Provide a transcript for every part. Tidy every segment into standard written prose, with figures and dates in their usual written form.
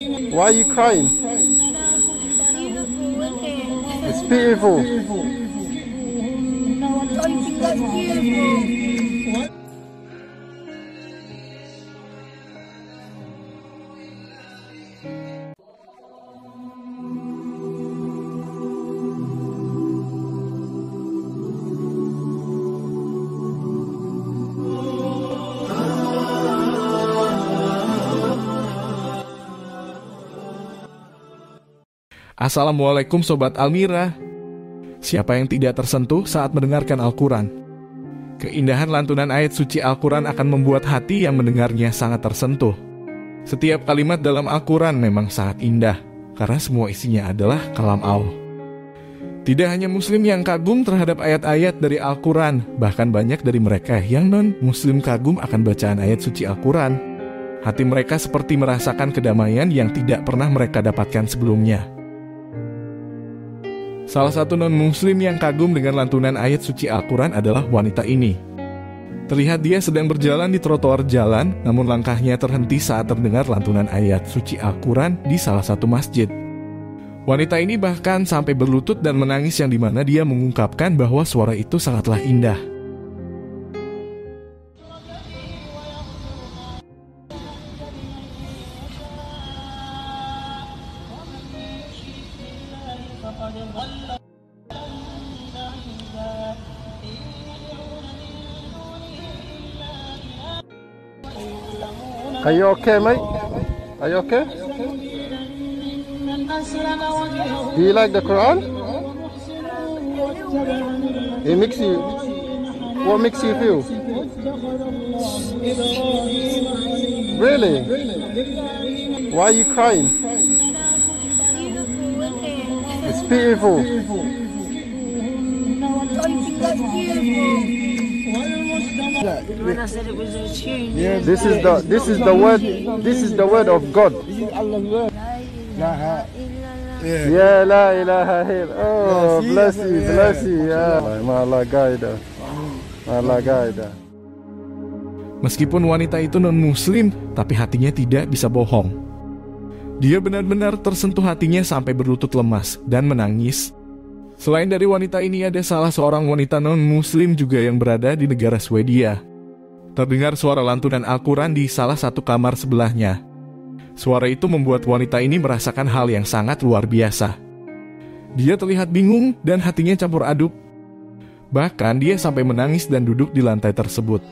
Why are you crying? It's beautiful. Assalamualaikum Sobat Almira. Siapa yang tidak tersentuh saat mendengarkan Al-Quran? Keindahan lantunan ayat suci Al-Quran akan membuat hati yang mendengarnya sangat tersentuh. Setiap kalimat dalam Al-Quran memang sangat indah, karena semua isinya adalah kalam Allah. Tidak hanya Muslim yang kagum terhadap ayat-ayat dari Al-Quran, bahkan banyak dari mereka yang non-Muslim kagum akan bacaan ayat suci Al-Quran. Hati mereka seperti merasakan kedamaian yang tidak pernah mereka dapatkan sebelumnya. Salah satu non-muslim yang kagum dengan lantunan ayat suci Al-Quran adalah wanita ini. Terlihat dia sedang berjalan di trotoar jalan, namun langkahnya terhenti saat terdengar lantunan ayat suci Al-Quran di salah satu masjid. Wanita ini bahkan sampai berlutut dan menangis, yang dimana dia mengungkapkan bahwa suara itu sangatlah indah. Are you okay, mate? Are you okay? Do you like the Quran? It makes you... What makes you feel? Really? Why are you crying? It's beautiful. When I said it was a tune. This is the word of God. Yeah, la ilaha illallah. Oh, bless you. Yeah. Allah guide. Allah guide. Meskipun wanita itu non-muslim, tapi hatinya tidak bisa bohong. Dia benar-benar tersentuh hatinya sampai berlutut lemas dan menangis. Selain dari wanita ini, ada salah seorang wanita non-muslim juga yang berada di negara Swedia. Terdengar suara lantunan Al-Quran di salah satu kamar sebelahnya. Suara itu membuat wanita ini merasakan hal yang sangat luar biasa. Dia terlihat bingung dan hatinya campur aduk. Bahkan dia sampai menangis dan duduk di lantai tersebut.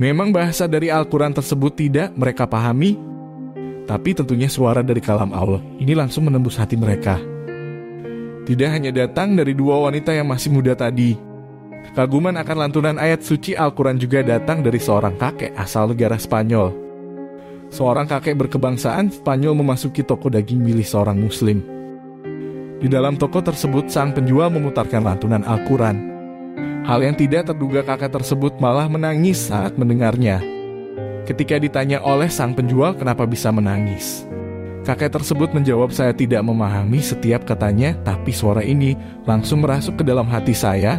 Memang bahasa dari Al-Quran tersebut tidak mereka pahami, tapi tentunya suara dari kalam Allah ini langsung menembus hati mereka. Tidak hanya datang dari dua wanita yang masih muda tadi. Kaguman akan lantunan ayat suci Al-Quran juga datang dari seorang kakek asal negara Spanyol. Seorang kakek berkebangsaan Spanyol memasuki toko daging milik seorang Muslim. Di dalam toko tersebut, sang penjual memutarkan lantunan Al-Quran. Hal yang tidak terduga, kakek tersebut malah menangis saat mendengarnya. Ketika ditanya oleh sang penjual kenapa bisa menangis, kakek tersebut menjawab, "Saya tidak memahami setiap katanya, tapi suara ini langsung merasuk ke dalam hati saya."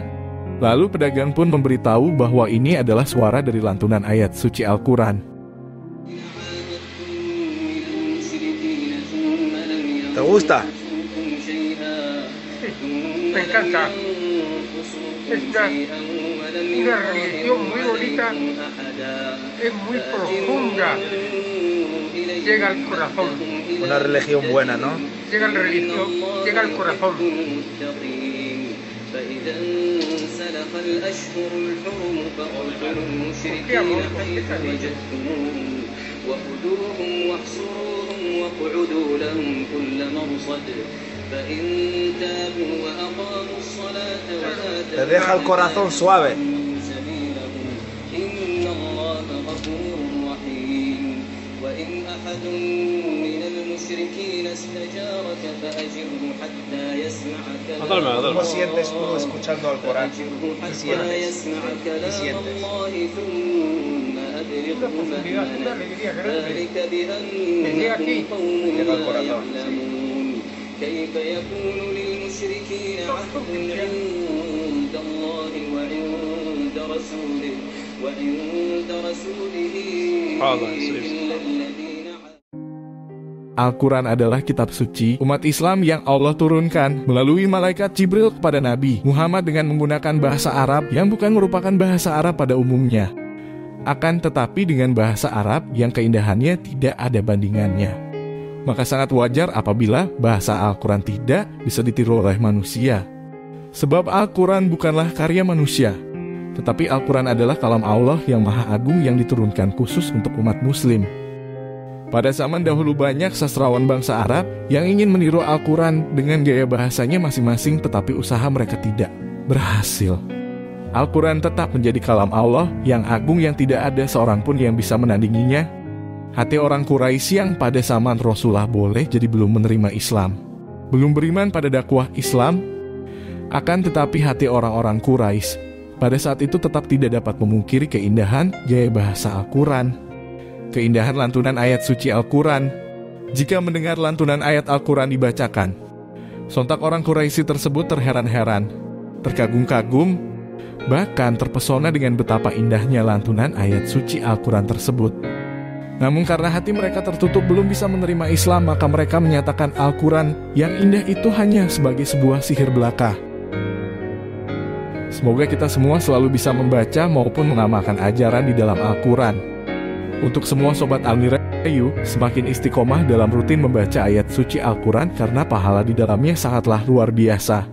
Lalu pedagang pun memberitahu bahwa ini adalah suara dari lantunan ayat suci Al-Quran. ¿Te gusta? Me encanta. Es una religión muy bonita, es muy profunda, llega al corazón. Una religión buena, ¿no? Llega al religión, llega al corazón. ¿Qué amor? Te deja el corazón suave. ¿Cómo sientes tú escuchando al Corán? ¿Qué sientes? ¿Qué sientes? Una profundidad, una alegría grande. Desde aquí. Llega al corazón. كيف يكون للمشركين عهد عند الله وعند رسوله إلا الذين. Al-Quran adalah kitab suci umat Islam yang Allah turunkan melalui malaikat Jibril kepada Nabi Muhammad dengan menggunakan bahasa Arab yang bukan merupakan bahasa Arab pada umumnya, akan tetapi dengan bahasa Arab yang keindahannya tidak ada bandingannya. Maka sangat wajar apabila bahasa Al-Quran tidak bisa ditiru oleh manusia. Sebab Al-Quran bukanlah karya manusia, tetapi Al-Quran adalah kalam Allah yang maha agung yang diturunkan khusus untuk umat muslim. Pada zaman dahulu banyak sastrawan bangsa Arab yang ingin meniru Al-Quran dengan gaya bahasanya masing-masing, tetapi usaha mereka tidak berhasil. Al-Quran tetap menjadi kalam Allah yang agung yang tidak ada seorang pun yang bisa menandinginya. Hati orang Quraisy yang pada zaman Rasulullah boleh jadi belum menerima Islam, belum beriman pada dakwah Islam. Akan tetapi hati orang-orang Quraisy pada saat itu tetap tidak dapat memungkiri keindahan gaya bahasa Al-Quran, keindahan lantunan ayat suci Al-Quran. Jika mendengar lantunan ayat Al-Quran dibacakan, sontak orang Quraisy tersebut terheran-heran, terkagum-kagum, bahkan terpesona dengan betapa indahnya lantunan ayat suci Al-Quran tersebut. Namun karena hati mereka tertutup belum bisa menerima Islam, maka mereka menyatakan Al-Quran yang indah itu hanya sebagai sebuah sihir belaka. Semoga kita semua selalu bisa membaca maupun mengamalkan ajaran di dalam Al-Quran. Untuk semua Sobat Almirayu, semakin istiqomah dalam rutin membaca ayat suci Al-Quran karena pahala di dalamnya sangatlah luar biasa.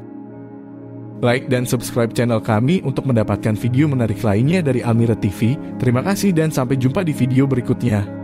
Like dan subscribe channel kami untuk mendapatkan video menarik lainnya dari Almira TV. Terima kasih dan sampai jumpa di video berikutnya.